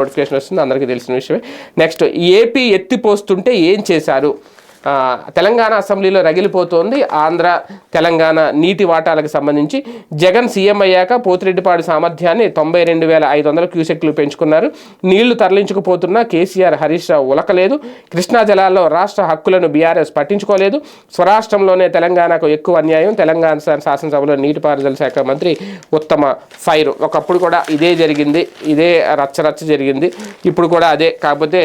Notification వస్తుంది, అందరికీ తెలిసిన విషయమే. నెక్స్ట్, ఏపీ ఎత్తిపోస్తుంటే ఏం చేశారు? తెలంగాణ అసెంబ్లీలో రగిలిపోతోంది ఆంధ్ర తెలంగాణ నీటి వాటాలకు సంబంధించి. జగన్ సీఎం అయ్యాక పోతిరెడ్డిపాడు సామర్థ్యాన్ని 92,500 క్యూసెక్లు పెంచుకున్నారు. నీళ్లు తరలించుకుపోతున్నా కేసీఆర్ హరీష్ రావు ఉలకలేదు. కృష్ణా జలాల్లో రాష్ట్ర హక్కులను బీఆర్ఎస్ పట్టించుకోలేదు. స్వరాష్ట్రంలోనే తెలంగాణకు ఎక్కువ అన్యాయం. తెలంగాణ శాసనసభలో నీటిపారుదల శాఖ మంత్రి ఉత్తమ ఫైర్. ఒకప్పుడు కూడా ఇదే జరిగింది, ఇదే రచ్చరచ్చ జరిగింది. ఇప్పుడు కూడా అదే, కాకపోతే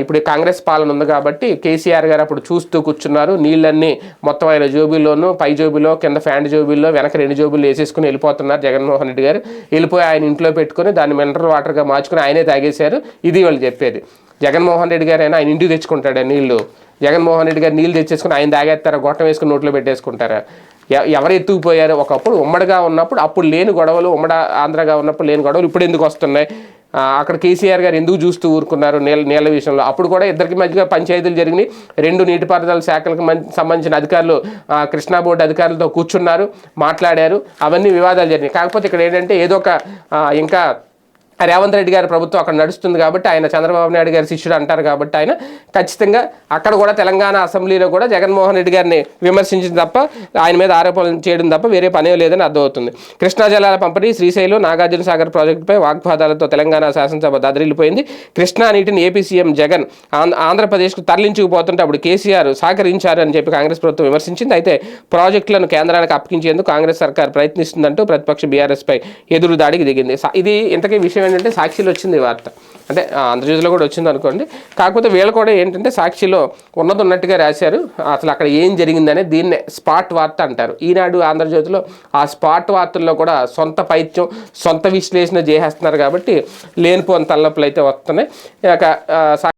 ఇప్పుడు కాంగ్రెస్ పాలన ఉంది కాబట్టి కేసీఆర్ గారు అప్పుడు చూస్తూ కూర్చున్నారు. నీళ్ళన్నీ మొత్తం ఆయన జోబీల్లోనూ, పై జోబీలో, కింద ఫ్యాంట్ జోబీల్లో, వెనక 2 జోబీలు వేసేసుకుని వెళ్ళిపోతున్నారు జగన్మోహన్ రెడ్డి గారు. వెళ్ళిపోయి ఆయన ఇంట్లో పెట్టుకుని దాన్ని మినరల్ వాటర్గా మార్చుకుని ఆయనే తాగేశారు. ఇది వాళ్ళు చెప్పేది. జగన్మోహన్ రెడ్డి గారు అయినా ఆయన ఇంటికి తెచ్చుకుంటాడు నీళ్లు. జగన్మోహన్ రెడ్డి గారు నీళ్ళు తెచ్చేసుకుని ఆయన తాగేస్తారా, గొట్టం వేసుకుని నోట్లో పెట్టేసుకుంటారా? ఎవరు ఎత్తుకుపోయారు? ఒకప్పుడు ఉమ్మడిగా ఉన్నప్పుడు అప్పుడు లేని గొడవలు, ఆంధ్రగా ఉన్నప్పుడు లేని గొడవలు ఇప్పుడు ఎందుకు వస్తున్నాయి? అక్కడ కేసీఆర్ గారు ఎందుకు చూస్తూ ఊరుకున్నారు నీళ్ళ విషయంలో? అప్పుడు కూడా ఇద్దరికి మధ్యగా పంచాయతీలు జరిగినాయి. 2 నీటిపారుదల శాఖలకు సంబంధించిన అధికారులు కృష్ణా బోర్డు అధికారులతో కూర్చున్నారు, మాట్లాడారు. అవన్నీ వివాదాలు జరిగినాయి. కాకపోతే ఇక్కడ ఏంటంటే ఏదో ఒక ఇంకా రేవంత్ రెడ్డి గారి ప్రభుత్వం అక్కడ నడుస్తుంది కాబట్టి, ఆయన చంద్రబాబు నాయుడు గారి శిష్యుడు అంటారు కాబట్టి ఆయన ఖచ్చితంగా అక్కడ కూడా తెలంగాణ అసెంబ్లీలో కూడా జగన్మోహన్ రెడ్డి గారిని విమర్శించింది తప్ప, ఆయన మీద ఆరోపణలు చేయడం తప్ప వేరే పనే లేదని అర్థమవుతుంది. కృష్ణా జలాల పంపిణీ, శ్రీశైలం, నాగార్జున సాగర్ ప్రాజెక్టుపై వాగ్వాదాలతో తెలంగాణ శాసనసభ దదిరిల్లిపోయింది. కృష్ణా నీటిని ఏపీ సీఎం జగన్ ఆంధ్రప్రదేశ్కు తరలించుకుపోతుంటే అప్పుడు కేసీఆర్ సహకరించారు అని చెప్పి కాంగ్రెస్ ప్రభుత్వం విమర్శించింది. అయితే ప్రాజెక్టులను కేంద్రానికి అప్పగించేందుకు కాంగ్రెస్ సర్కార్ ప్రయత్నిస్తుందంటూ ప్రతిపక్ష బీఆర్ఎస్పై ఎదురుదాడికి దిగింది. ఇది ఇంతకీ విషయం ఏంటంటే సాక్షిలో వచ్చింది వార్త, అంటే ఆంధ్రజ్యోతిలో కూడా వచ్చింది అనుకోండి. కాకపోతే వీళ్ళు కూడా ఏంటంటే సాక్షిలో ఉన్నట్టుగా రాశారు. అసలు అక్కడ ఏం జరిగిందనే దీన్నే స్పాట్ వార్త అంటారు. ఈనాడు, ఆంధ్రజ్యోతిలో ఆ స్పాట్ వార్తల్లో కూడా సొంత పైత్యం, సొంత విశ్లేషణ చేసేస్తున్నారు కాబట్టి లేనిపోని తలనొప్పులు అయితే వస్తున్నాయి.